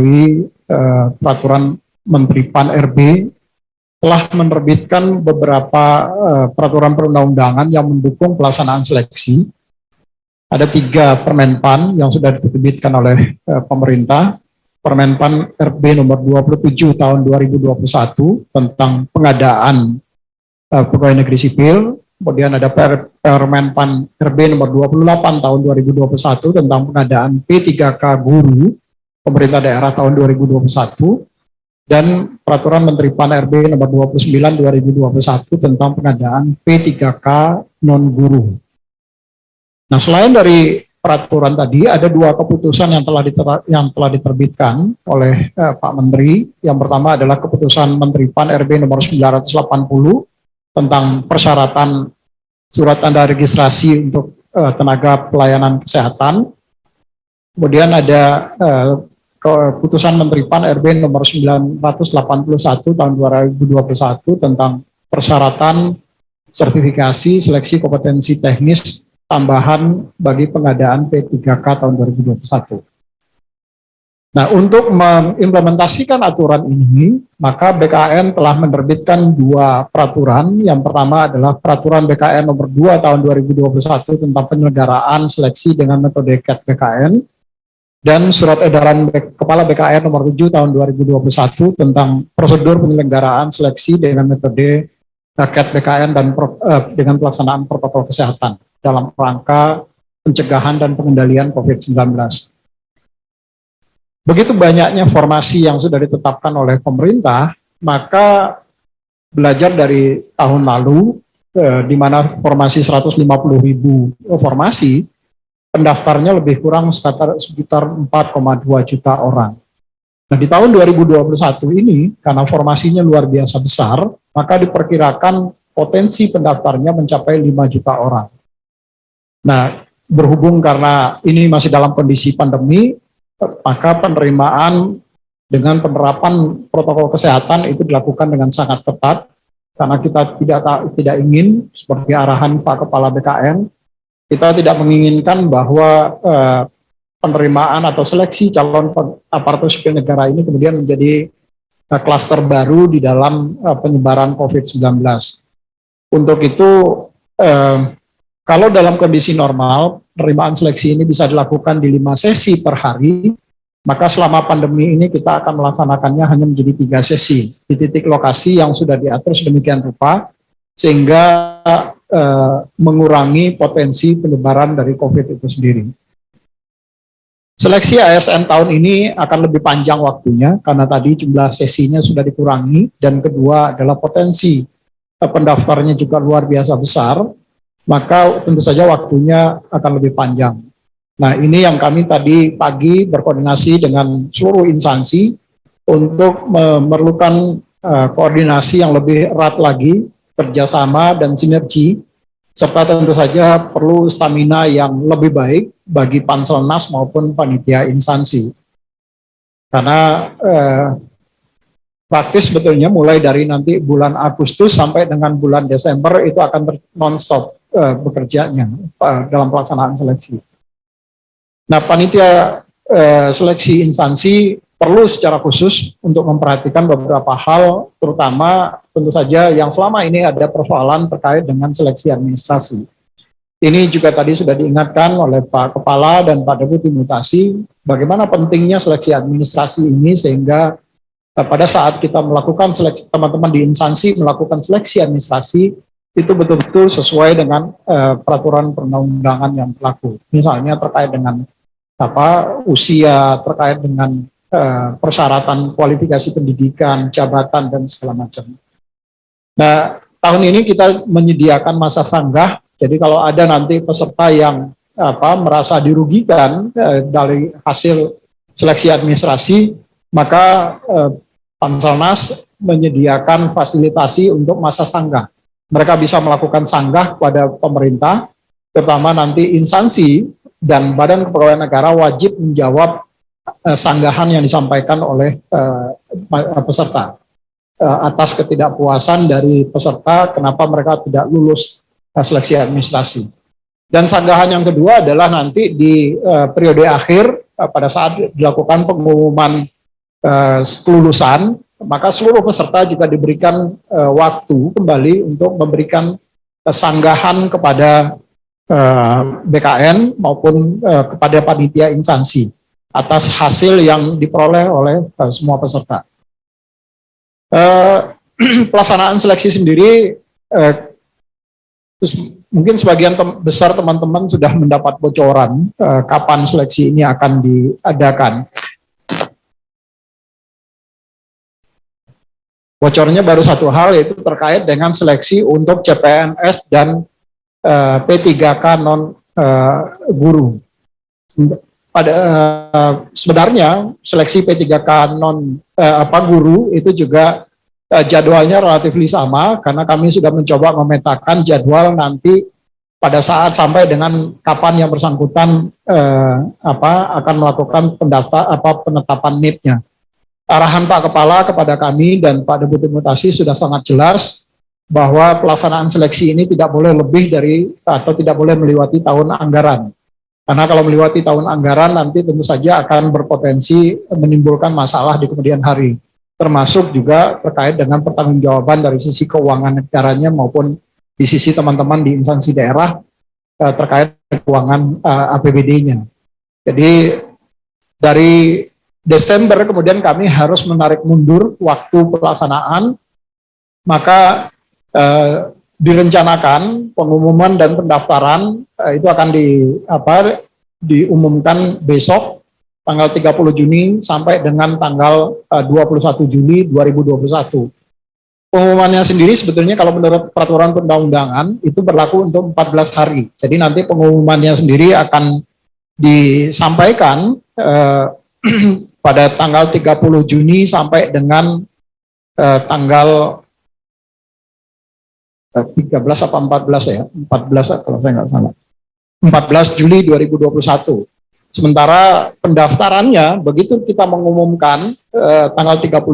melalui peraturan Menteri Pan-RB telah menerbitkan beberapa peraturan perundang-undangan yang mendukung pelaksanaan seleksi. Ada 3 Permenpan yang sudah diterbitkan oleh pemerintah. Permenpan RB nomor 27 tahun 2021 tentang pengadaan pegawai negeri sipil. Kemudian ada Permenpan RB nomor 28 tahun 2021 tentang pengadaan P3K guru pemerintah daerah tahun 2021. Dan peraturan Menteri Pan-RB nomor 29 2021 tentang pengadaan P3K non-guru. Nah, selain dari peraturan tadi, ada 2 keputusan yang telah diterbitkan oleh Pak Menteri. Yang pertama adalah keputusan Menteri Pan-RB nomor 980 tentang persyaratan surat tanda registrasi untuk tenaga pelayanan kesehatan. Kemudian ada keputusan Menteri Pan-RB nomor 981 tahun 2021 tentang persyaratan sertifikasi seleksi kompetensi teknis tambahan bagi pengadaan P3K tahun 2021. Nah, untuk mengimplementasikan aturan ini, maka BKN telah menerbitkan 2 peraturan. Yang pertama adalah peraturan BKN nomor 2 tahun 2021 tentang penyelenggaraan seleksi dengan metode CAT BKN, dan surat edaran Kepala BKN nomor 7 tahun 2021 tentang prosedur penyelenggaraan seleksi dengan metode CAT BKN dan dengan pelaksanaan protokol kesehatan dalam rangka pencegahan dan pengendalian COVID-19. Begitu banyaknya formasi yang sudah ditetapkan oleh pemerintah, maka belajar dari tahun lalu, di mana formasi 150.000 formasi, pendaftarnya lebih kurang sekitar 4,2 juta orang. Nah, di tahun 2021 ini, karena formasinya luar biasa besar, maka diperkirakan potensi pendaftarnya mencapai 5 juta orang. Nah, berhubung karena ini masih dalam kondisi pandemi, maka penerimaan dengan penerapan protokol kesehatan itu dilakukan dengan sangat ketat, karena kita tidak ingin, seperti arahan Pak Kepala BKN, kita tidak menginginkan bahwa penerimaan atau seleksi calon aparatur sipil negara ini kemudian menjadi klaster baru di dalam penyebaran COVID-19. Untuk itu, kalau dalam kondisi normal, penerimaan seleksi ini bisa dilakukan di 5 sesi per hari, maka selama pandemi ini kita akan melaksanakannya hanya menjadi 3 sesi di titik lokasi yang sudah diatur sedemikian rupa, sehingga mengurangi potensi penyebaran dari COVID itu sendiri. Seleksi ASN tahun ini akan lebih panjang waktunya, karena tadi jumlah sesinya sudah dikurangi, dan kedua adalah potensi pendaftarnya juga luar biasa besar, maka tentu saja waktunya akan lebih panjang. Nah, ini yang kami tadi pagi berkoordinasi dengan seluruh instansi untuk memerlukan koordinasi yang lebih erat lagi, kerjasama dan sinergi, serta tentu saja perlu stamina yang lebih baik bagi Panselnas maupun panitia instansi. Karena praktis sebetulnya mulai dari nanti bulan Agustus sampai dengan bulan Desember itu akan non-stop bekerjanya dalam pelaksanaan seleksi. Nah, panitia seleksi instansi perlu secara khusus untuk memperhatikan beberapa hal, terutama tentu saja yang selama ini ada persoalan terkait dengan seleksi administrasi. Ini juga tadi sudah diingatkan oleh Pak Kepala dan Pak Deputi Mutasi, bagaimana pentingnya seleksi administrasi ini, sehingga pada saat kita melakukan seleksi, teman-teman di instansi melakukan seleksi administrasi, itu betul-betul sesuai dengan peraturan perundang-undangan yang berlaku. Misalnya terkait dengan usia, terkait dengan persyaratan kualifikasi pendidikan, jabatan, dan segala macam. Nah, tahun ini kita menyediakan masa sanggah, jadi kalau ada nanti peserta yang merasa dirugikan dari hasil seleksi administrasi, maka Panselnas menyediakan fasilitasi untuk masa sanggah. Mereka bisa melakukan sanggah kepada pemerintah, terutama nanti instansi dan Badan Kepegawaian Negara wajib menjawab sanggahan yang disampaikan oleh peserta atas ketidakpuasan dari peserta kenapa mereka tidak lulus seleksi administrasi. Dan sanggahan yang kedua adalah nanti di periode akhir pada saat dilakukan pengumuman kelulusan, maka seluruh peserta juga diberikan waktu kembali untuk memberikan sanggahan kepada BKN maupun kepada panitia instansi atas hasil yang diperoleh oleh semua peserta. Pelaksanaan seleksi sendiri, mungkin sebagian besar teman-teman sudah mendapat bocoran kapan seleksi ini akan diadakan. Bocornya baru satu hal, yaitu terkait dengan seleksi untuk CPNS dan P3K non guru. Sebenarnya seleksi P3K non guru itu juga jadwalnya relatif sama, karena kami sudah mencoba memetakan jadwal nanti pada saat sampai dengan kapan yang bersangkutan akan melakukan penetapan NIP-nya. Arahan Pak Kepala kepada kami dan Pak Deputi Mutasi sudah sangat jelas bahwa pelaksanaan seleksi ini tidak boleh lebih dari atau tidak boleh melewati tahun anggaran. Karena kalau melewati tahun anggaran nanti tentu saja akan berpotensi menimbulkan masalah di kemudian hari. Termasuk juga terkait dengan pertanggungjawaban dari sisi keuangan negaranya maupun di sisi teman-teman di instansi daerah terkait keuangan APBD-nya. Jadi dari Desember kemudian kami harus menarik mundur waktu pelaksanaan, maka direncanakan pengumuman dan pendaftaran itu akan diumumkan besok tanggal 30 Juni sampai dengan tanggal 21 Juli 2021. Pengumumannya sendiri sebetulnya kalau menurut peraturan perundang-undangan itu berlaku untuk 14 hari. Jadi nanti pengumumannya sendiri akan disampaikan pada tanggal 30 Juni sampai dengan tanggal 13 apa 14 ya? 14 kalau saya nggak salah. 14 Juli 2021. Sementara pendaftarannya begitu kita mengumumkan tanggal 30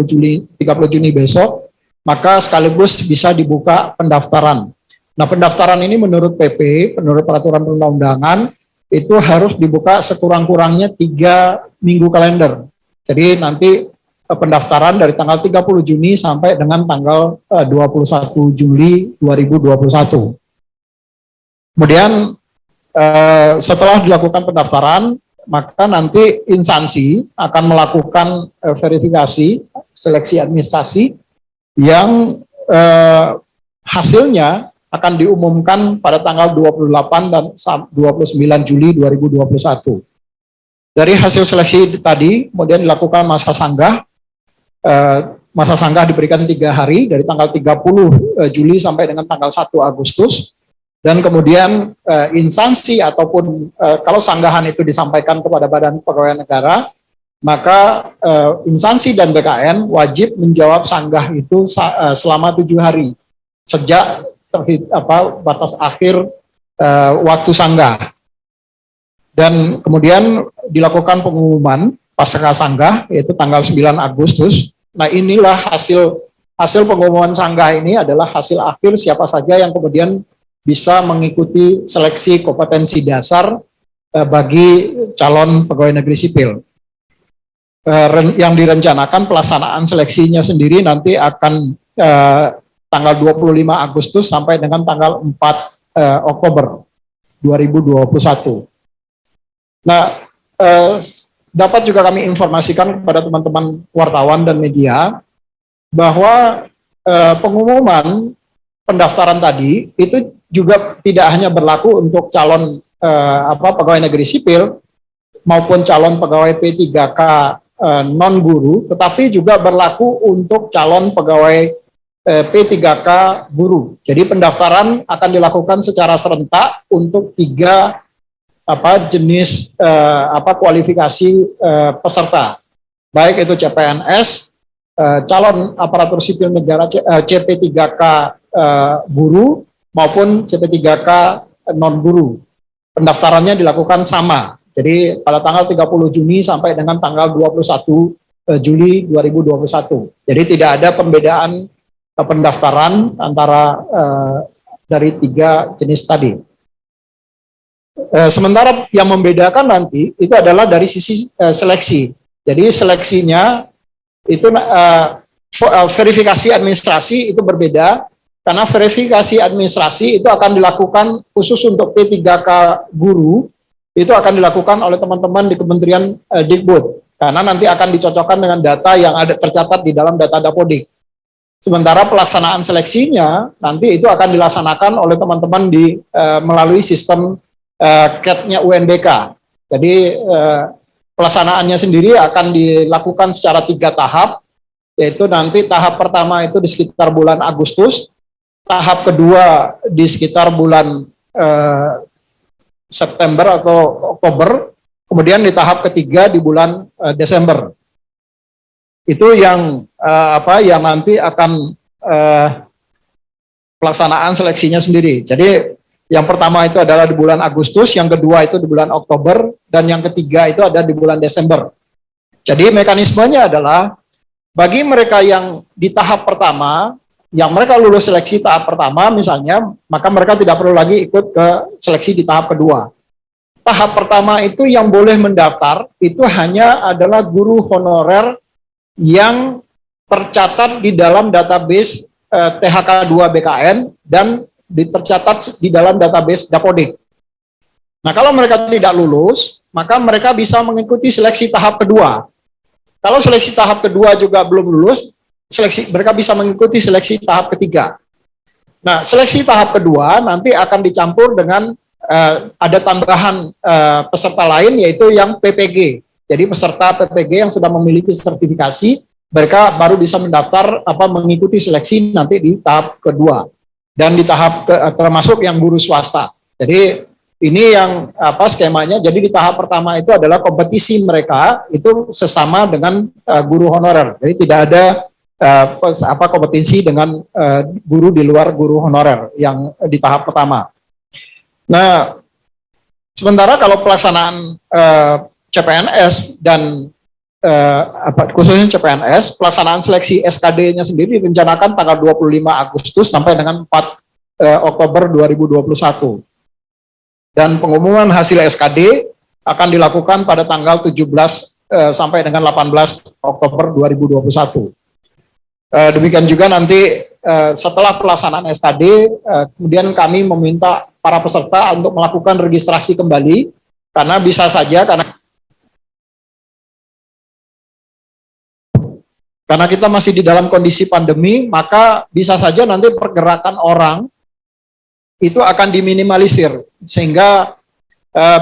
Juni besok, maka sekaligus bisa dibuka pendaftaran. Nah, pendaftaran ini menurut PP, menurut peraturan perundang-undangan itu harus dibuka sekurang-kurangnya 3 minggu kalender. Jadi nanti pendaftaran dari tanggal 30 Juni sampai dengan tanggal 21 Juli 2021. Kemudian setelah dilakukan pendaftaran, maka nanti instansi akan melakukan verifikasi seleksi administrasi yang hasilnya akan diumumkan pada tanggal 28 dan 29 Juli 2021. Dari hasil seleksi tadi, kemudian dilakukan masa sanggah. Masa sanggah diberikan 3 hari, dari tanggal 30 Juli sampai dengan tanggal 1 Agustus. Dan kemudian instansi ataupun kalau sanggahan itu disampaikan kepada Badan Kepegawaian Negara, maka instansi dan BKN wajib menjawab sanggah itu selama 7 hari sejak batas akhir waktu sanggah. Dan kemudian dilakukan pengumuman pasca sanggah yaitu tanggal 9 Agustus. Nah, inilah hasil pengumuman sanggah ini adalah hasil akhir siapa saja yang kemudian bisa mengikuti seleksi kompetensi dasar bagi calon pegawai negeri sipil. Yang direncanakan pelaksanaan seleksinya sendiri nanti akan tanggal 25 Agustus sampai dengan tanggal 4 Oktober 2021. Nah, dapat juga kami informasikan kepada teman-teman wartawan dan media bahwa pengumuman pendaftaran tadi itu juga tidak hanya berlaku untuk calon pegawai negeri sipil maupun calon pegawai P3K non guru, tetapi juga berlaku untuk calon pegawai P3K guru. Jadi pendaftaran akan dilakukan secara serentak untuk 3 jenis kualifikasi peserta, baik itu CPNS, calon aparatur sipil negara CP3K guru maupun CP3K non guru. Pendaftarannya dilakukan sama. Jadi pada tanggal 30 Juni sampai dengan tanggal 21 Juli 2021. Jadi tidak ada pembedaan pendaftaran antara dari 3 jenis tadi. Sementara yang membedakan nanti itu adalah dari sisi seleksi. Jadi seleksinya Itu verifikasi administrasi itu berbeda, karena verifikasi administrasi itu akan dilakukan khusus untuk P3K guru, itu akan dilakukan oleh teman-teman di Kementerian Dikbud, karena nanti akan dicocokkan dengan data yang ada tercatat di dalam data Dapodik. Sementara pelaksanaan seleksinya nanti itu akan dilaksanakan oleh teman-teman melalui sistem CAT-nya UNBK. Jadi pelaksanaannya sendiri akan dilakukan secara 3 tahap, yaitu nanti tahap pertama itu di sekitar bulan Agustus, tahap kedua di sekitar bulan September atau Oktober, kemudian di tahap ketiga di bulan Desember. Itu yang yang nanti akan pelaksanaan seleksinya sendiri. Jadi yang pertama itu adalah di bulan Agustus, yang kedua itu di bulan Oktober, dan yang ketiga itu ada di bulan Desember. Jadi mekanismenya adalah bagi mereka yang di tahap pertama, yang mereka lulus seleksi tahap pertama misalnya, maka mereka tidak perlu lagi ikut ke seleksi di tahap kedua. Tahap pertama itu yang boleh mendaftar itu hanya adalah guru honorer yang tercatat di dalam database THK 2 BKN dan tercatat di dalam database Dapodik. Nah, kalau mereka tidak lulus, maka mereka bisa mengikuti seleksi tahap kedua. Kalau seleksi tahap kedua juga belum lulus, mereka bisa mengikuti seleksi tahap ketiga. Nah, seleksi tahap kedua nanti akan dicampur dengan ada tambahan peserta lain, yaitu yang PPG. Jadi peserta PPG yang sudah memiliki sertifikasi, mereka baru bisa mendaftar mengikuti seleksi nanti di tahap kedua. Dan di tahap termasuk yang guru swasta. Jadi ini yang skemanya. Jadi di tahap pertama itu adalah kompetisi mereka itu sesama dengan guru honorer. Jadi tidak ada kompetisi dengan guru di luar guru honorer yang di tahap pertama. Nah, sementara kalau pelaksanaan CPNS dan khususnya CPNS, pelaksanaan seleksi SKD-nya sendiri direncanakan tanggal 25 Agustus sampai dengan 4 Oktober 2021. Dan pengumuman hasil SKD akan dilakukan pada tanggal 17 sampai dengan 18 Oktober 2021. Demikian juga nanti setelah pelaksanaan SKD, kemudian kami meminta para peserta untuk melakukan registrasi kembali, karena bisa saja karena kita masih di dalam kondisi pandemi, maka bisa saja nanti pergerakan orang itu akan diminimalisir, sehingga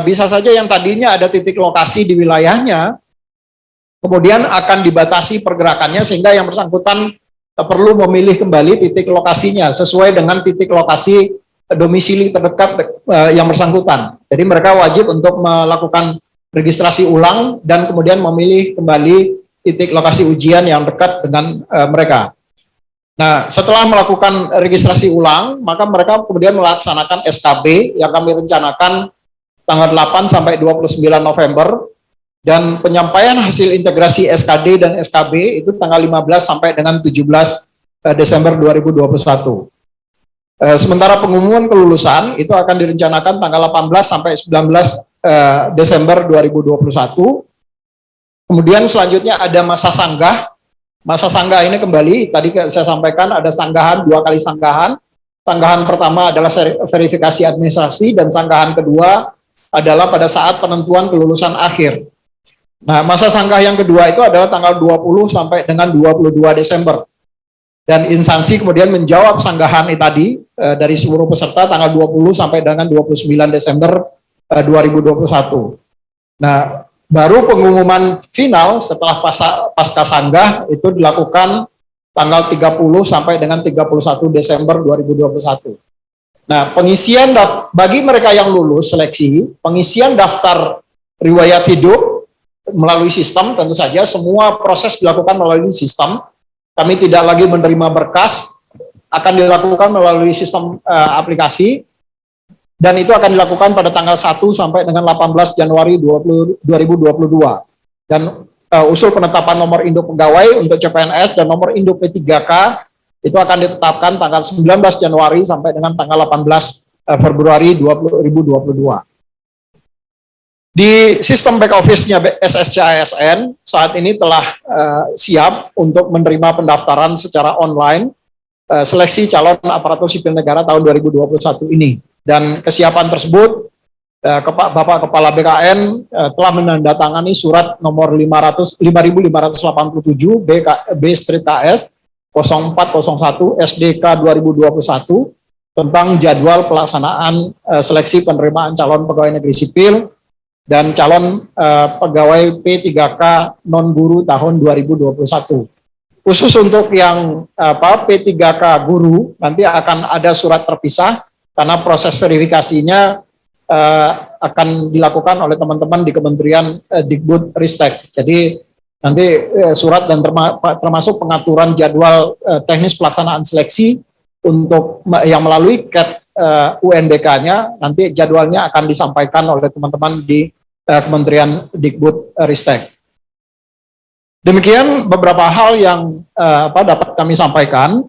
bisa saja yang tadinya ada titik lokasi di wilayahnya, kemudian akan dibatasi pergerakannya, sehingga yang bersangkutan perlu memilih kembali titik lokasinya sesuai dengan titik lokasi domisili terdekat yang bersangkutan. Jadi mereka wajib untuk melakukan registrasi ulang dan kemudian memilih kembali titik lokasi ujian yang dekat dengan mereka. Nah, setelah melakukan registrasi ulang, maka mereka kemudian melaksanakan SKB yang kami rencanakan tanggal 8 sampai 29 November, dan penyampaian hasil integrasi SKD dan SKB itu tanggal 15 sampai dengan 17 Desember 2021. Sementara pengumuman kelulusan itu akan direncanakan tanggal 18 sampai 19 Desember 2021. Kemudian selanjutnya ada masa sanggah. Masa sanggah ini kembali, tadi saya sampaikan ada sanggahan, 2 kali sanggahan. Sanggahan pertama adalah verifikasi administrasi, dan sanggahan kedua adalah pada saat penentuan kelulusan akhir. Nah, masa sanggah yang kedua itu adalah tanggal 20 sampai dengan 22 Desember. Dan instansi kemudian menjawab sanggahan tadi dari seluruh peserta tanggal 20 sampai dengan 29 Desember 2021. Nah, baru pengumuman final setelah pasca sanggah itu dilakukan tanggal 30 sampai dengan 31 Desember 2021. Nah, pengisian bagi mereka yang lulus seleksi, pengisian daftar riwayat hidup melalui sistem, tentu saja semua proses dilakukan melalui sistem. Kami tidak lagi menerima berkas, akan dilakukan melalui sistem aplikasi. Dan itu akan dilakukan pada tanggal 1 sampai dengan 18 Januari 2022. Dan usul penetapan nomor induk pegawai untuk CPNS dan nomor induk P3K itu akan ditetapkan tanggal 19 Januari sampai dengan tanggal 18 Februari 2022. Di sistem back office-nya SSCASN saat ini telah siap untuk menerima pendaftaran secara online seleksi calon aparatur sipil negara tahun 2021 ini. Dan kesiapan tersebut Bapak Kepala BKN telah menandatangani surat nomor 5587 B/KS 0401 SDK 2021 tentang jadwal pelaksanaan seleksi penerimaan calon pegawai negeri sipil dan calon pegawai P3K non guru tahun 2021. Khusus untuk yang P3K guru nanti akan ada surat terpisah karena proses verifikasinya akan dilakukan oleh teman-teman di Kementerian Dikbud-Ristek. Jadi nanti surat dan termasuk pengaturan jadwal teknis pelaksanaan seleksi untuk yang melalui CAT UNBK-nya, nanti jadwalnya akan disampaikan oleh teman-teman di Kementerian Dikbud-Ristek. Demikian beberapa hal yang dapat kami sampaikan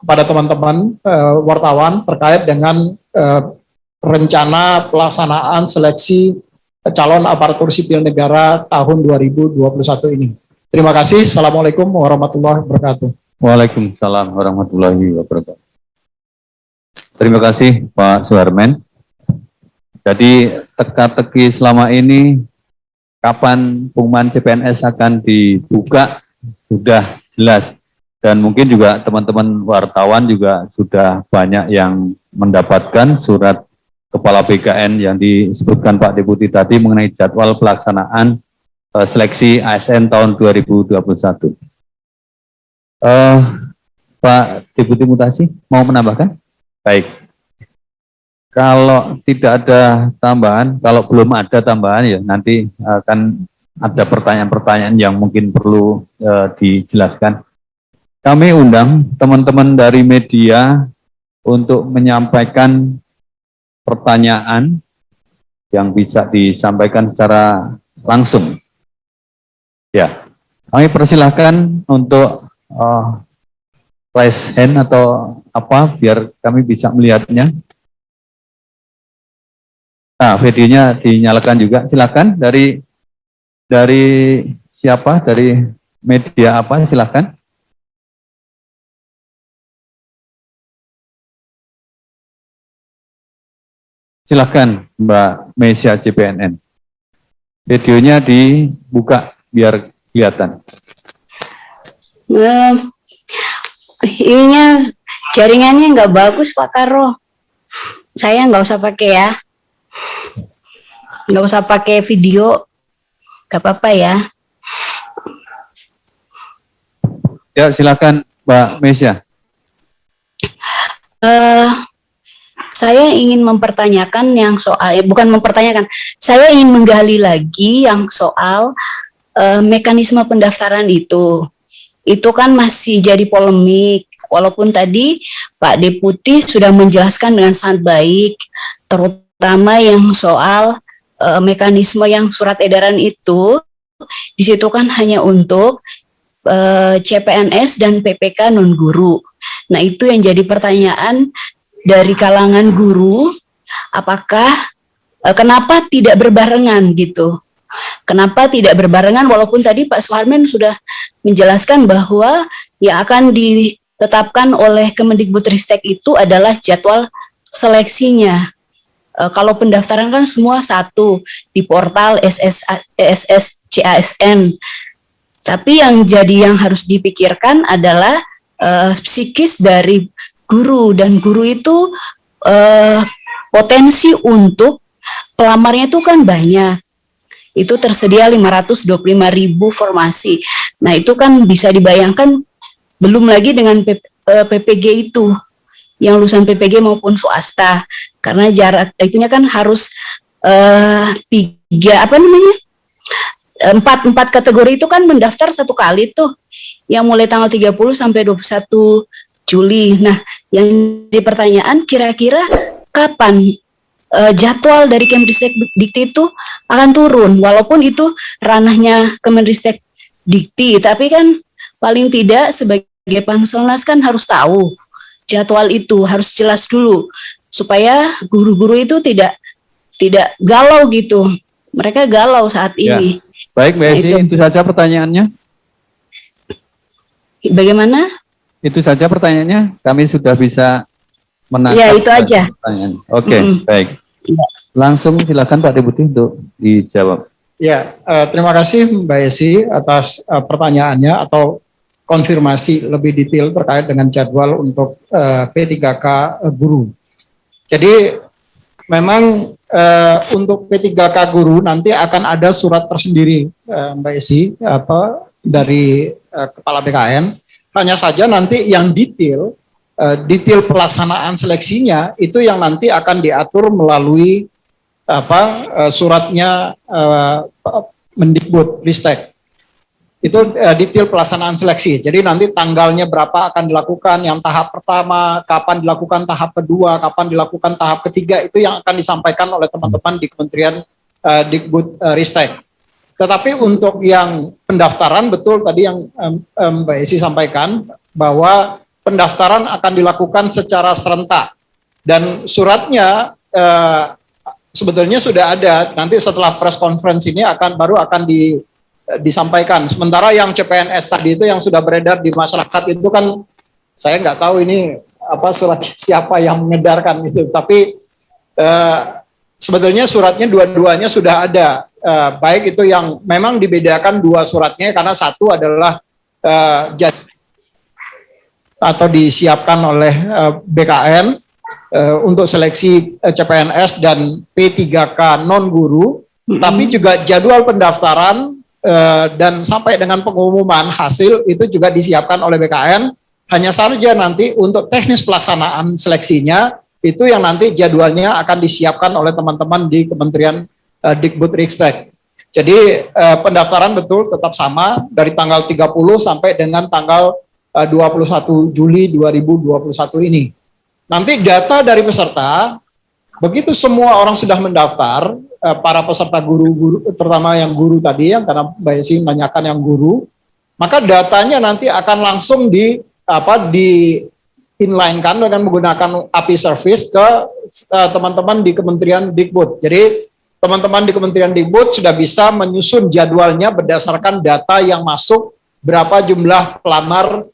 kepada teman-teman wartawan terkait dengan rencana pelaksanaan seleksi calon aparatur sipil negara tahun 2021 ini. Terima kasih. Assalamualaikum warahmatullahi wabarakatuh. Waalaikumsalam warahmatullahi wabarakatuh. Terima kasih Pak Suharmen. Jadi teka-teki selama ini kapan pengumuman CPNS akan dibuka sudah jelas, dan mungkin juga teman-teman wartawan juga sudah banyak yang mendapatkan surat Kepala BKN yang disebutkan Pak Deputi tadi mengenai jadwal pelaksanaan seleksi ASN tahun 2021. Pak Deputi Mutasi mau menambahkan? Baik. Kalau tidak ada tambahan, kalau belum ada tambahan ya nanti akan ada pertanyaan-pertanyaan yang mungkin perlu dijelaskan. Kami undang teman-teman dari media untuk menyampaikan pertanyaan yang bisa disampaikan secara langsung. Ya, kami persilahkan untuk raise hand atau apa biar kami bisa melihatnya. Nah, videonya dinyalakan juga. Silakan dari siapa? Dari media apa? Silakan. Silakan Mbak Mesia CPNN. Videonya dibuka biar kelihatan. Ininya jaringannya nggak bagus Pak Karo. Saya nggak usah pakai ya. Nggak usah pakai video. Nggak apa-apa ya. Ya silakan Mbak Mesia. Saya ingin mempertanyakan yang soal, bukan mempertanyakan, saya ingin menggali lagi yang soal mekanisme pendaftaran itu. Itu kan masih jadi polemik, walaupun tadi Pak Deputi sudah menjelaskan dengan sangat baik, terutama yang soal mekanisme yang surat edaran itu, di situ kan hanya untuk CPNS dan PPK non-guru. Nah itu yang jadi pertanyaan dari kalangan guru, apakah kenapa tidak berbarengan gitu? Kenapa tidak berbarengan walaupun tadi Pak Suharmen sudah menjelaskan bahwa yang akan ditetapkan oleh Kemendikbudristek itu adalah jadwal seleksinya. Kalau pendaftaran kan semua satu di portal SSCASN. Tapi yang harus dipikirkan adalah psikis dari guru, dan guru itu potensi untuk pelamarnya itu kan banyak. Itu tersedia 525.000 formasi. Nah itu kan bisa dibayangkan, belum lagi dengan PPG itu, yang lulusan PPG maupun swasta, karena jarak itunya kan harus empat kategori itu kan mendaftar satu kali tuh, yang mulai tanggal 30 sampai 21 Juli. Nah, yang di pertanyaan kira-kira kapan jadwal dari Kemendikbud Dikti itu akan turun, walaupun itu ranahnya Kemendikbud Dikti, tapi kan paling tidak sebagai Panselnas kan harus tahu jadwal itu, harus jelas dulu supaya guru-guru itu tidak galau gitu. Mereka galau saat Ya. ini. Baik, Mbak Esi, itu saja pertanyaannya. Bagaimana? Itu saja pertanyaannya. Kami sudah bisa menangkap. Ya, itu aja. Pertanyaan. Oke, baik. Ya. Langsung silakan Pak Deputi untuk dijawab. Ya, terima kasih Mbak Esi atas pertanyaannya atau konfirmasi lebih detail terkait dengan jadwal untuk P3K guru. Jadi memang untuk P3K guru nanti akan ada surat tersendiri Mbak Esi dari Kepala BKN. Hanya saja nanti yang detail pelaksanaan seleksinya itu yang nanti akan diatur melalui suratnya Mendikbud Ristek. Itu detail pelaksanaan seleksi. Jadi nanti tanggalnya berapa akan dilakukan, yang tahap pertama, kapan dilakukan tahap kedua, kapan dilakukan tahap ketiga, itu yang akan disampaikan oleh teman-teman di Kementerian Dikbud Ristek. Tetapi untuk yang pendaftaran, betul tadi yang Mbak Esi sampaikan, bahwa pendaftaran akan dilakukan secara serentak. Dan suratnya sebetulnya sudah ada, nanti setelah press conference ini baru akan disampaikan. Sementara yang CPNS tadi itu yang sudah beredar di masyarakat itu kan saya nggak tahu ini surat siapa yang mengedarkan itu. Tapi sebetulnya suratnya dua-duanya sudah ada. Baik itu yang memang dibedakan dua suratnya karena satu adalah atau disiapkan oleh BKN untuk seleksi CPNS dan P3K non-guru, tapi juga jadwal pendaftaran dan sampai dengan pengumuman hasil itu juga disiapkan oleh BKN. Hanya saja nanti untuk teknis pelaksanaan seleksinya itu yang nanti jadwalnya akan disiapkan oleh teman-teman di Kementerian Dikbud Ristek. Jadi pendaftaran betul tetap sama dari tanggal 30 sampai dengan tanggal 21 Juli 2021 ini. Nanti data dari peserta, begitu semua orang sudah mendaftar, para peserta guru-guru, terutama yang guru tadi, yang karena Mbak Esi menanyakan yang guru, maka datanya nanti akan langsung di inline-kan dengan menggunakan API service ke teman-teman di Kementerian Dikbud. Jadi teman-teman di Kementerian Dikbud sudah bisa menyusun jadwalnya berdasarkan data yang masuk, berapa jumlah pelamar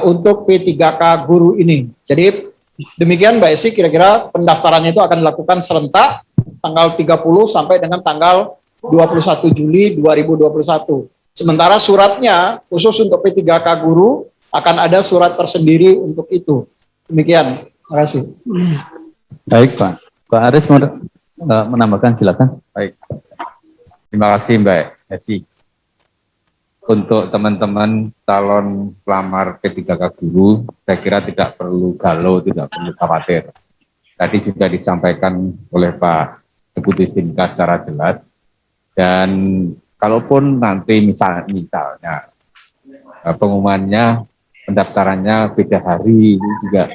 untuk P3K guru ini. Jadi demikian Mbak Esi, kira-kira pendaftarannya itu akan dilakukan serentak tanggal 30 sampai dengan tanggal 21 Juli 2021. Sementara suratnya khusus untuk P3K guru akan ada surat tersendiri untuk itu. Demikian. Terima kasih. Baik Pak. Pak Aris mau menambahkan, silakan. Baik. Terima kasih Mbak Esi. Untuk teman-teman calon pelamar P3K guru, saya kira tidak perlu galau, tidak perlu khawatir. Tadi sudah disampaikan oleh Pak Deputi Stinka secara jelas. Dan kalaupun nanti misalnya pengumumannya, pendaftarannya beda hari, itu juga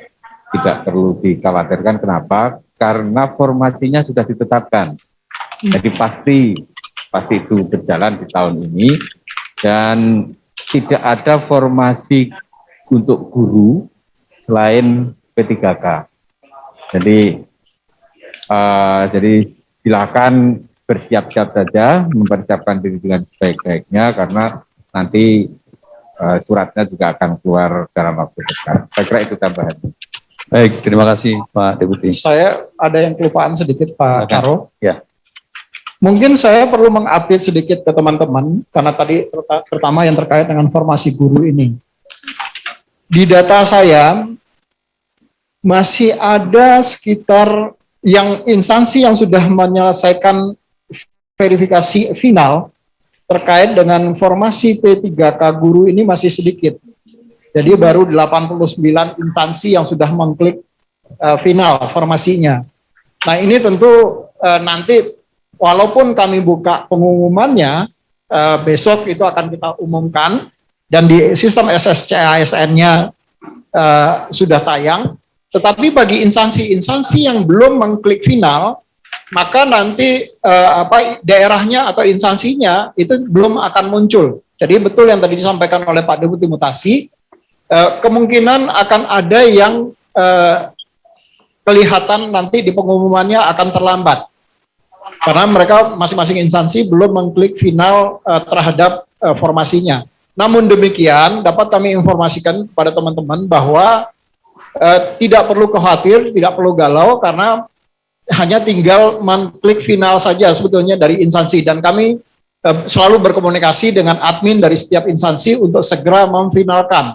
tidak perlu dikhawatirkan. Kenapa? Karena formasinya sudah ditetapkan. Jadi pasti itu berjalan di tahun ini. Dan tidak ada formasi untuk guru selain P3K. Jadi silakan bersiap-siap saja, mempersiapkan diri dengan sebaik-baiknya karena nanti suratnya juga akan keluar dalam waktu dekat. Saya kira itu tambahan. Baik, terima kasih Pak Deputi. Saya ada yang kelupaan sedikit Pak Karo. Ya. Mungkin saya perlu mengupdate sedikit ke teman-teman, karena tadi pertama yang terkait dengan formasi guru ini. Di data saya, masih ada sekitar yang instansi yang sudah menyelesaikan verifikasi final terkait dengan formasi P3K guru ini masih sedikit. Jadi baru 89 instansi yang sudah mengklik final formasinya. Nah ini tentu nanti walaupun kami buka pengumumannya, besok itu akan kita umumkan, dan di sistem SSCASN-nya sudah tayang, tetapi bagi instansi-instansi yang belum mengklik final, maka nanti daerahnya atau instansinya itu belum akan muncul. Jadi betul yang tadi disampaikan oleh Pak Deputi Mutasi, kemungkinan akan ada yang kelihatan nanti di pengumumannya akan terlambat. karena mereka masing-masing instansi belum mengklik final terhadap formasinya. Namun demikian dapat kami informasikan kepada teman-teman bahwa tidak perlu khawatir, tidak perlu galau karena hanya tinggal mengklik final saja sebetulnya dari instansi, dan kami selalu berkomunikasi dengan admin dari setiap instansi untuk segera memfinalkan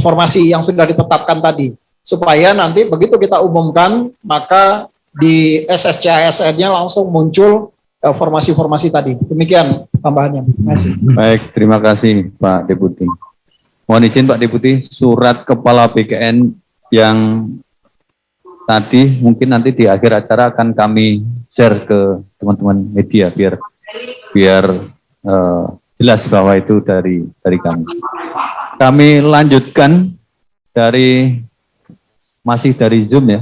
formasi yang sudah ditetapkan tadi, supaya nanti begitu kita umumkan maka di SSCASN-nya langsung muncul formasi-formasi tadi. Demikian tambahannya. Terima kasih. Baik, terima kasih Pak Deputi. Mohon izin Pak Deputi, surat Kepala BKN yang tadi mungkin nanti di akhir acara akan kami share ke teman-teman media biar jelas bahwa itu dari kami. Kami lanjutkan masih dari Zoom ya.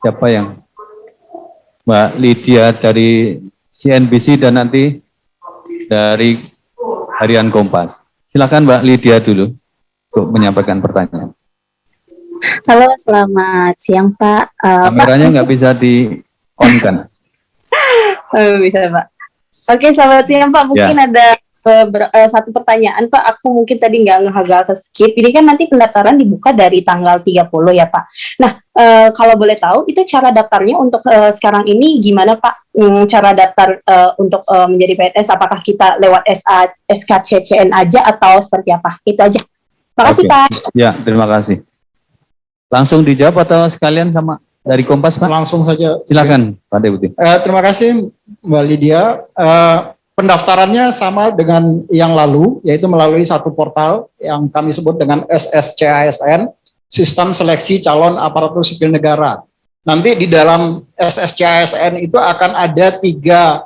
Siapa yang Mbak Lydia dari CNBC dan nanti dari Harian Kompas. Silakan Mbak Lydia dulu untuk menyampaikan pertanyaan. Halo, selamat siang Pak. Kameranya nggak bisa di-on-kan. Bisa Pak. Oke, selamat siang Pak. Mungkin ada satu pertanyaan Pak. Aku mungkin tadi agak skip. Ini kan nanti pendaftaran dibuka dari tanggal 30 ya Pak. Nah, kalau boleh tahu itu cara daftarnya untuk sekarang ini gimana Pak? Cara daftar untuk menjadi PNS, apakah kita lewat SKCCN aja atau seperti apa? Itu aja. Makasih Pak. Ya, terima kasih. Langsung dijawab atau sekalian sama dari Kompas Pak? Langsung saja. Silakan Pak Deputi. Terima kasih Mbak Lydia. Pendaftarannya sama dengan yang lalu, yaitu melalui satu portal yang kami sebut dengan SSCASN, Sistem Seleksi Calon Aparatur Sipil Negara. Nanti di dalam SSCASN itu akan ada tiga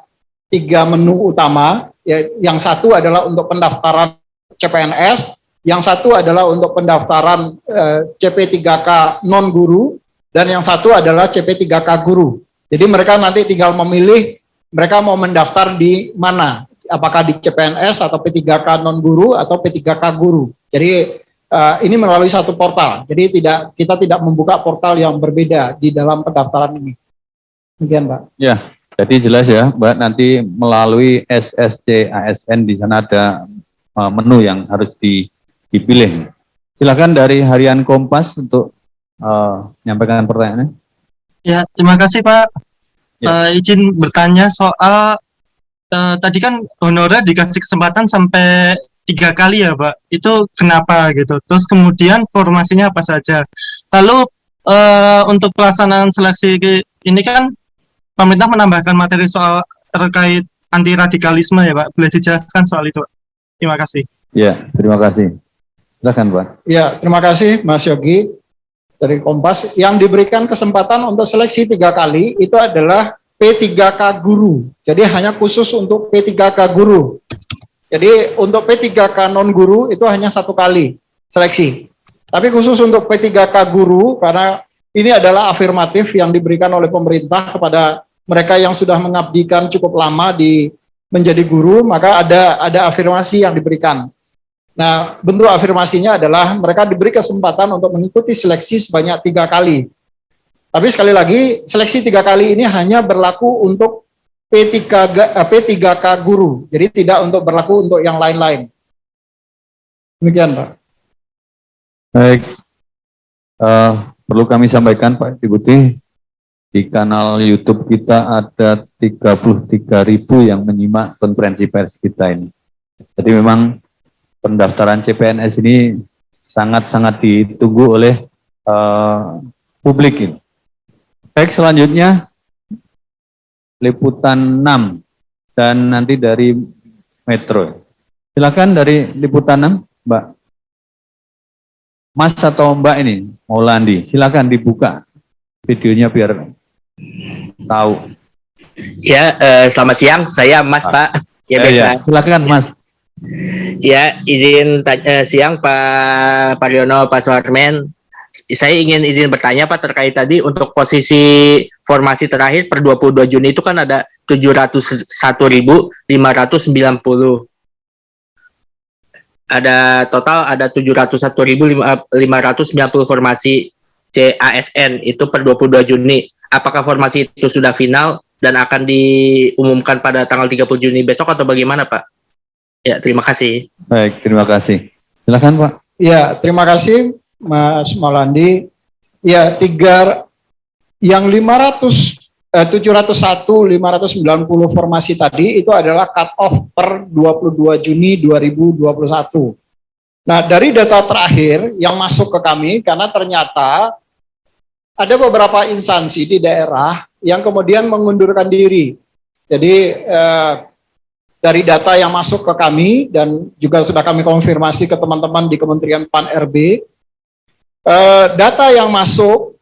menu utama. Yang satu adalah untuk pendaftaran CPNS, yang satu adalah untuk pendaftaran CP3K non-guru, dan yang satu adalah CP3K guru. Jadi mereka nanti tinggal memilih mereka mau mendaftar di mana, apakah di CPNS atau P3K non-guru atau P3K guru. Jadi ini melalui satu portal, jadi kita tidak membuka portal yang berbeda di dalam pendaftaran ini. Demikian Pak. Ya, jadi jelas ya Mbak, nanti melalui SSCASN di sana ada menu yang harus dipilih. Silakan dari Harian Kompas untuk menyampaikan pertanyaannya. Ya, terima kasih Pak. Izin bertanya soal tadi kan honorer dikasih kesempatan sampai 3 kali ya Pak, itu kenapa gitu, terus kemudian formasinya apa saja, lalu untuk pelaksanaan seleksi ini kan pemerintah menambahkan materi soal terkait anti radikalisme ya Pak, boleh dijelaskan soal itu Pak? Terima kasih. Ya, terima kasih. Silakan Pak. Ya, terima kasih Mas Yogi dari Kompas. Yang diberikan kesempatan untuk seleksi 3 kali itu adalah P3K guru. Jadi hanya khusus untuk P3K guru. Jadi untuk P3K non guru itu hanya 1 kali seleksi. Tapi khusus untuk P3K guru, karena ini adalah afirmatif yang diberikan oleh pemerintah kepada mereka yang sudah mengabdikan cukup lama menjadi guru, maka ada afirmasi yang diberikan. Nah, bentuk afirmasinya adalah mereka diberi kesempatan untuk mengikuti seleksi sebanyak 3 kali. Tapi sekali lagi, seleksi 3 kali ini hanya berlaku untuk P3K guru, jadi tidak berlaku untuk yang lain-lain. Demikian Pak. Baik, perlu kami sampaikan Pak Deputi, di kanal YouTube kita ada 33.000 yang menyimak konferensi pers kita ini. Jadi memang pendaftaran CPNS ini sangat-sangat ditunggu oleh publik ini. Baik, selanjutnya liputan 6 dan nanti dari Metro. Silakan dari liputan 6, Mbak. Mas atau Mbak ini, Maulandi, silakan dibuka videonya biar tahu. Ya, selamat siang. Saya Mas Pak. Ya biasa. Ya, silakan Mas. Ya, izin siang Pak Pariono, Pak Suharmen. Saya ingin izin bertanya Pak terkait tadi untuk posisi formasi terakhir per 22 Juni itu kan ada 701.590. Ada total ada 701.590 formasi CASN itu per 22 Juni. apakah formasi itu sudah final dan akan diumumkan pada tanggal 30 Juni besok atau bagaimana, Pak? Ya, terima kasih. Baik, terima kasih. Silakan Pak. Ya, terima kasih Mas Maulandi. Ya, yang 701, 590 formasi tadi itu adalah cut off per 22 Juni 2021. Nah, dari data terakhir yang masuk ke kami, karena ternyata ada beberapa instansi di daerah yang kemudian mengundurkan diri. Jadi dari data yang masuk ke kami dan juga sudah kami konfirmasi ke teman-teman di Kementerian PAN-RB, data yang masuk,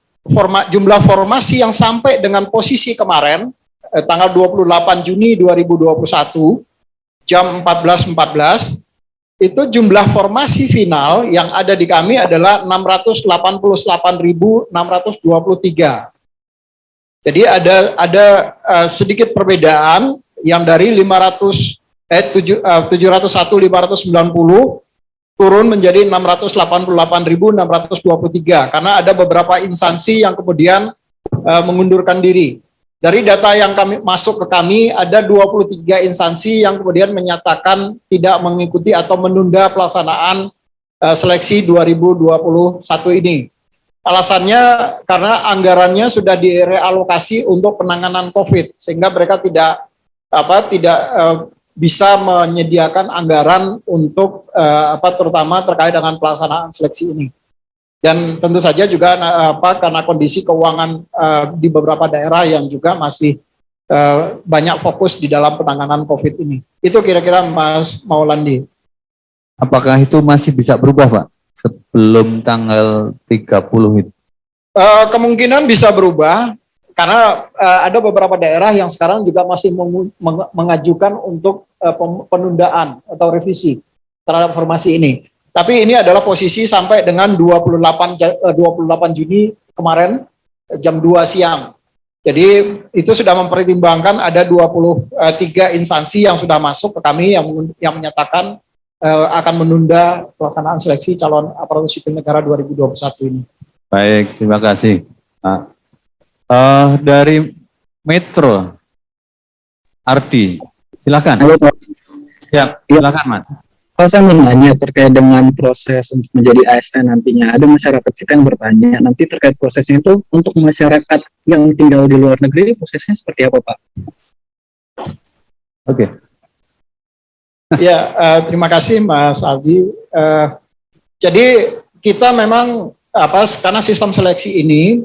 jumlah formasi yang sampai dengan posisi kemarin, tanggal 28 Juni 2021, jam 14.14, itu jumlah formasi final yang ada di kami adalah 688.623. Jadi ada sedikit perbedaan yang dari 701.590 turun menjadi 688.623 karena ada beberapa instansi yang kemudian mengundurkan diri. Dari data yang kami masuk ke kami, ada 23 instansi yang kemudian menyatakan tidak mengikuti atau menunda pelaksanaan seleksi 2021 ini. Alasannya karena anggarannya sudah direalokasi untuk penanganan COVID, sehingga mereka tidak bisa menyediakan anggaran untuk terutama terkait dengan pelaksanaan seleksi ini. Dan tentu saja juga karena kondisi keuangan di beberapa daerah yang juga masih banyak fokus di dalam penanganan COVID ini. Itu kira-kira Mas Maulandi. Apakah itu masih bisa berubah Pak sebelum tanggal 30 itu? Kemungkinan bisa berubah karena ada beberapa daerah yang sekarang juga masih mengajukan untuk penundaan atau revisi terhadap formasi ini. Tapi ini adalah posisi sampai dengan 28 Juni kemarin jam 2 siang. Jadi itu sudah mempertimbangkan ada 23 instansi yang sudah masuk ke kami yang menyatakan akan menunda pelaksanaan seleksi calon aparatur sipil negara 2021 ini. Baik, terima kasih. Nah, dari Metro, Ardi, silakan. Halo Pak. Ya, silakan Mas. Kalau saya mau nanya terkait dengan proses untuk menjadi ASN nantinya, ada masyarakat kita yang bertanya, nanti terkait prosesnya itu untuk masyarakat yang tinggal di luar negeri, prosesnya seperti apa Pak? Oke. Ya, terima kasih Mas Aldi. Jadi kita memang karena sistem seleksi ini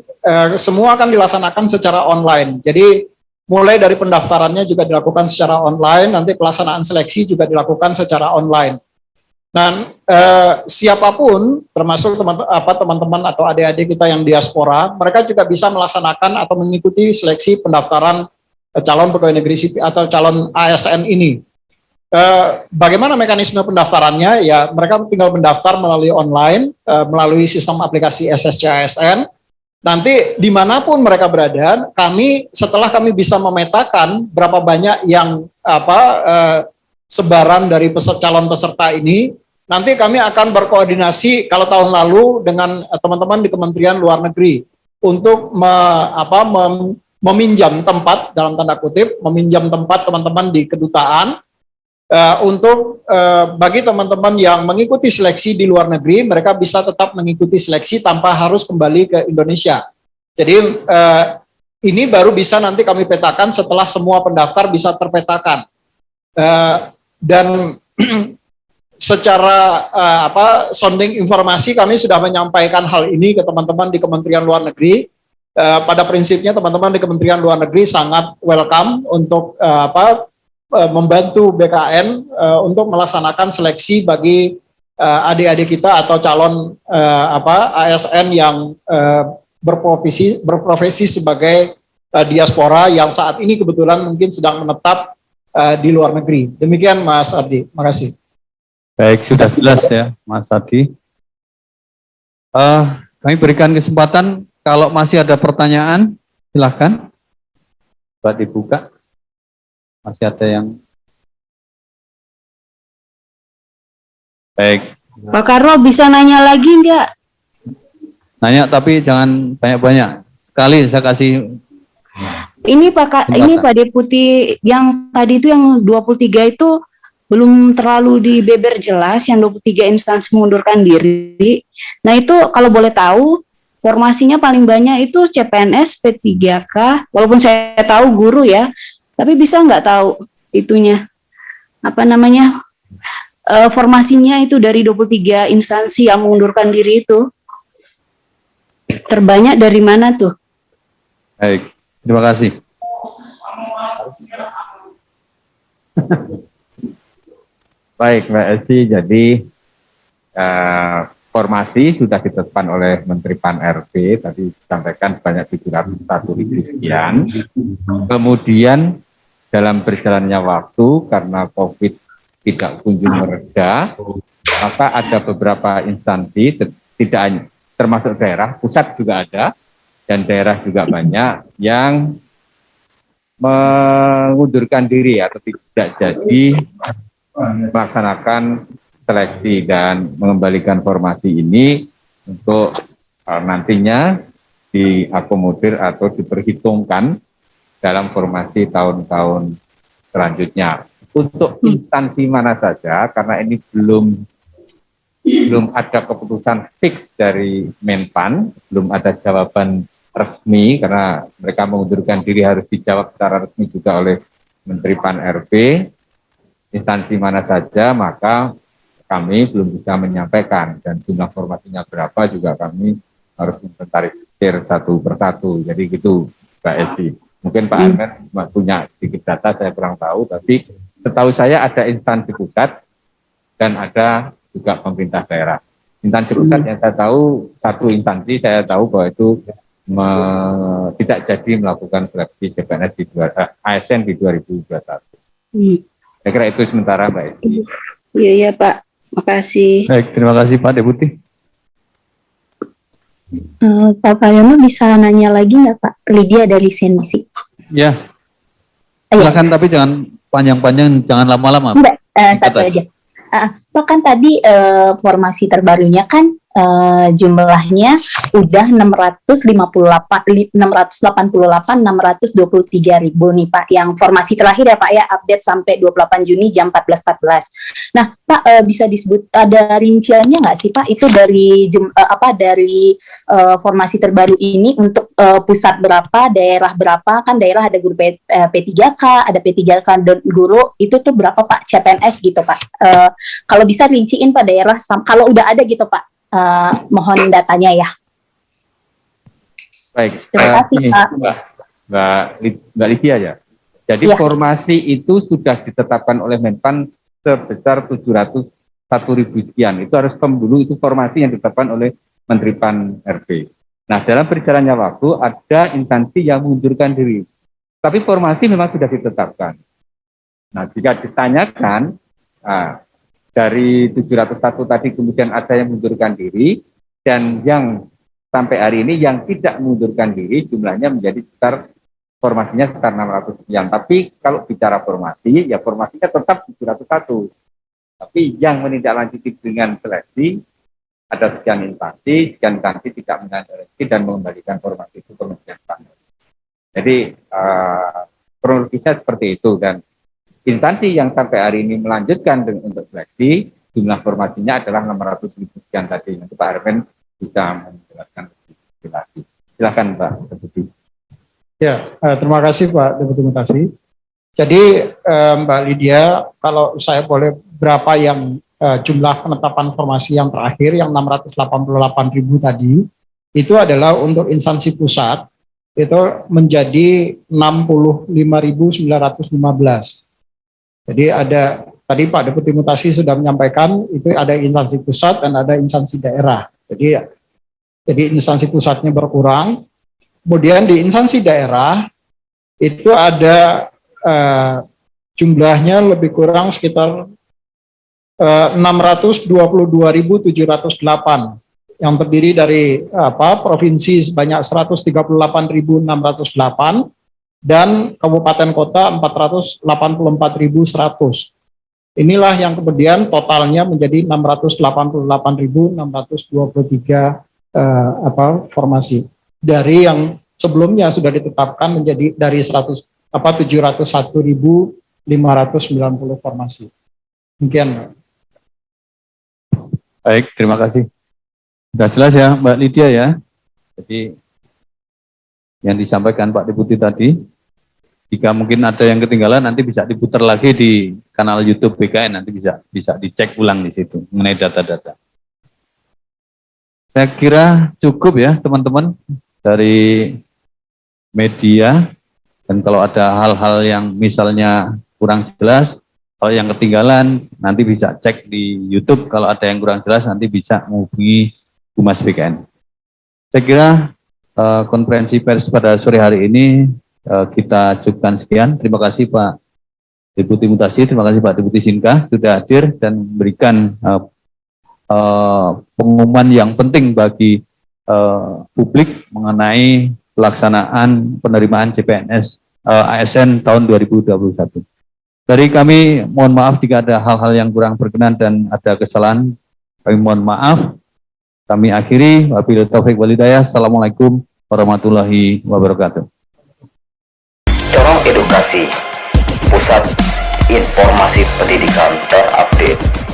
semua akan dilaksanakan secara online. Jadi mulai dari pendaftarannya juga dilakukan secara online, nanti pelaksanaan seleksi juga dilakukan secara online. Dan siapapun, termasuk teman-teman atau adik-adik kita yang diaspora, mereka juga bisa melaksanakan atau mengikuti seleksi pendaftaran calon pegawai negeri sipil atau calon ASN ini. Bagaimana mekanisme pendaftarannya? Ya, mereka tinggal mendaftar melalui online, melalui sistem aplikasi SSC ASN. Nanti dimanapun mereka berada, setelah kami bisa memetakan berapa banyak yang sebaran dari calon peserta ini, nanti kami akan berkoordinasi kalau tahun lalu dengan teman-teman di Kementerian Luar Negeri untuk meminjam tempat dalam tanda kutip, meminjam tempat teman-teman di kedutaan untuk bagi teman-teman yang mengikuti seleksi di luar negeri, mereka bisa tetap mengikuti seleksi tanpa harus kembali ke Indonesia. Jadi ini baru bisa nanti kami petakan setelah semua pendaftar bisa terpetakan. Dan secara sounding informasi kami sudah menyampaikan hal ini ke teman-teman di Kementerian Luar Negeri. Pada prinsipnya teman-teman di Kementerian Luar Negeri sangat welcome untuk membantu BKN untuk melaksanakan seleksi bagi adik-adik kita atau calon ASN yang berprofesi sebagai diaspora yang saat ini kebetulan mungkin sedang menetap di luar negeri. Demikian Mas Ardi, makasih. Baik, sudah jelas ya Mas Ardi. Kami berikan kesempatan kalau masih ada pertanyaan, silahkan. Buat dibuka. Masih ada yang baik. Pak Karno bisa nanya lagi enggak? Nanya tapi jangan banyak-banyak. Sekali saya kasih Ini ini Pak Deputi, yang tadi itu yang 23 itu belum terlalu dibeber jelas, yang 23 instansi mengundurkan diri. Nah itu kalau boleh tahu, formasinya paling banyak itu CPNS, P3K, walaupun saya tahu guru ya, tapi bisa nggak tahu itunya, apa namanya, formasinya itu dari 23 instansi yang mengundurkan diri itu, terbanyak dari mana tuh? Baik, terima kasih. Baik, Mbak Esi, jadi formasi sudah ditetapkan oleh Menteri Pan-RB, tadi disampaikan sebanyak 701.000 sekian. Kemudian dalam berjalannya waktu, karena COVID tidak kunjung mereda, maka ada beberapa instansi, tidak hanya termasuk daerah, pusat juga ada, dan daerah juga banyak, yang mengundurkan diri atau tidak jadi melaksanakan seleksi dan mengembalikan formasi ini untuk nantinya diakomodir atau diperhitungkan dalam formasi tahun-tahun selanjutnya. Untuk instansi mana saja, karena ini belum ada keputusan fix dari Menpan, belum ada jawaban resmi, karena mereka mengundurkan diri harus dijawab secara resmi juga oleh Menteri Pan-RB. Instansi mana saja, maka kami belum bisa menyampaikan, dan jumlah formasinya berapa juga kami harus inventarisir satu persatu. Jadi gitu, Mbak Esi. Mungkin Pak Armen punya sedikit data, saya kurang tahu, tapi setahu saya ada instansi pusat dan ada juga pemerintah daerah. Instansi pusat yang saya tahu, satu instansi saya tahu bahwa itu tidak jadi melakukan seleksi CPNS di ASN di 2021. Saya kira itu sementara, Mbak Esi. Iya Pak, makasih. Baik, terima kasih Pak Deputi. Pak Pariono bisa nanya lagi nggak Pak? Lydia dari Sensi. Ya, silakan, tapi jangan panjang-panjang, jangan lama-lama. Mbak, satu aja. Pak kan tadi formasi terbarunya kan jumlahnya udah 688.623 ribu nih Pak, yang formasi terakhir ya Pak ya, update sampai 28 Juni jam 14.14. Nah Pak, bisa disebut ada rinciannya nggak sih Pak, itu dari dari formasi terbaru ini untuk pusat berapa, daerah berapa, kan daerah ada guru P3K, ada P3K dan guru, itu tuh berapa Pak CPNS gitu Pak, kalau bisa rinciin Pak daerah, kalau udah ada gitu Pak. Mohon datanya ya. Baik, terima kasih Pak. Mbak Lydia ya. Jadi formasi itu sudah ditetapkan oleh Menpan sebesar 701.000 sekian. Itu harus dulu, itu formasi yang ditetapkan oleh Menteri Pan-RB. Nah, dalam berjalannya waktu ada instansi yang mengundurkan diri. Tapi formasi memang sudah ditetapkan. Nah, jika ditanyakan, dari 701 tadi kemudian ada yang mengundurkan diri, dan yang sampai hari ini yang tidak mengundurkan diri jumlahnya menjadi sekitar, formasinya sekitar 600 sekian. Tapi kalau bicara formasi, ya formasinya tetap 701. Tapi yang menindaklanjuti dengan seleksi, ada sekian instansi tidak menindaklanjuti dan mengembalikan formasi itu kemudian. Jadi kronologisnya seperti itu, dan instansi yang sampai hari ini melanjutkan untuk seleksi, jumlah formasinya adalah 600.000 sekian tadi. Nanti Pak Armen bisa menjelaskan lebih lagi. Silakan Pak Deputi. Ya, terima kasih Pak Deputi Mutasi. Jadi Mbak Lydia, kalau saya boleh, berapa yang jumlah penetapan formasi yang terakhir yang 688.000 tadi, itu adalah untuk instansi pusat, itu menjadi 65.915. Jadi ada, tadi Pak Deputi Mutasi sudah menyampaikan, itu ada instansi pusat dan ada instansi daerah. Jadi instansi pusatnya berkurang, kemudian di instansi daerah itu ada jumlahnya lebih kurang sekitar 622.708, yang terdiri dari provinsi sebanyak 138.608 dan kabupaten kota 484.100. Inilah yang kemudian totalnya menjadi 688.623 formasi. Dari yang sebelumnya sudah ditetapkan menjadi dari 701.590 formasi. Demikian. Baik, terima kasih. Sudah jelas ya Mbak Lydia ya. Jadi yang disampaikan Pak Deputi tadi, jika mungkin ada yang ketinggalan nanti bisa diputar lagi di kanal YouTube BKN, nanti bisa dicek ulang di situ mengenai data-data. Saya kira cukup ya teman-teman dari media, dan kalau ada hal-hal yang misalnya kurang jelas, kalau yang ketinggalan nanti bisa cek di YouTube, kalau ada yang kurang jelas nanti bisa menghubungi Humas BKN. Saya kira konferensi pers pada sore hari ini kita cukupkan sekian. Terima kasih Pak Deputi Mutasi, terima kasih Pak Deputi Sinka sudah hadir dan memberikan pengumuman yang penting bagi publik mengenai pelaksanaan penerimaan CPNS ASN tahun 2021. Dari kami mohon maaf jika ada hal-hal yang kurang berkenan dan ada kesalahan, kami mohon maaf. Kami akhiri, wabillahi taufiq wal hidayah. Assalamualaikum warahmatullahi wabarakatuh. Corong Edukasi, pusat informasi pendidikan terupdate.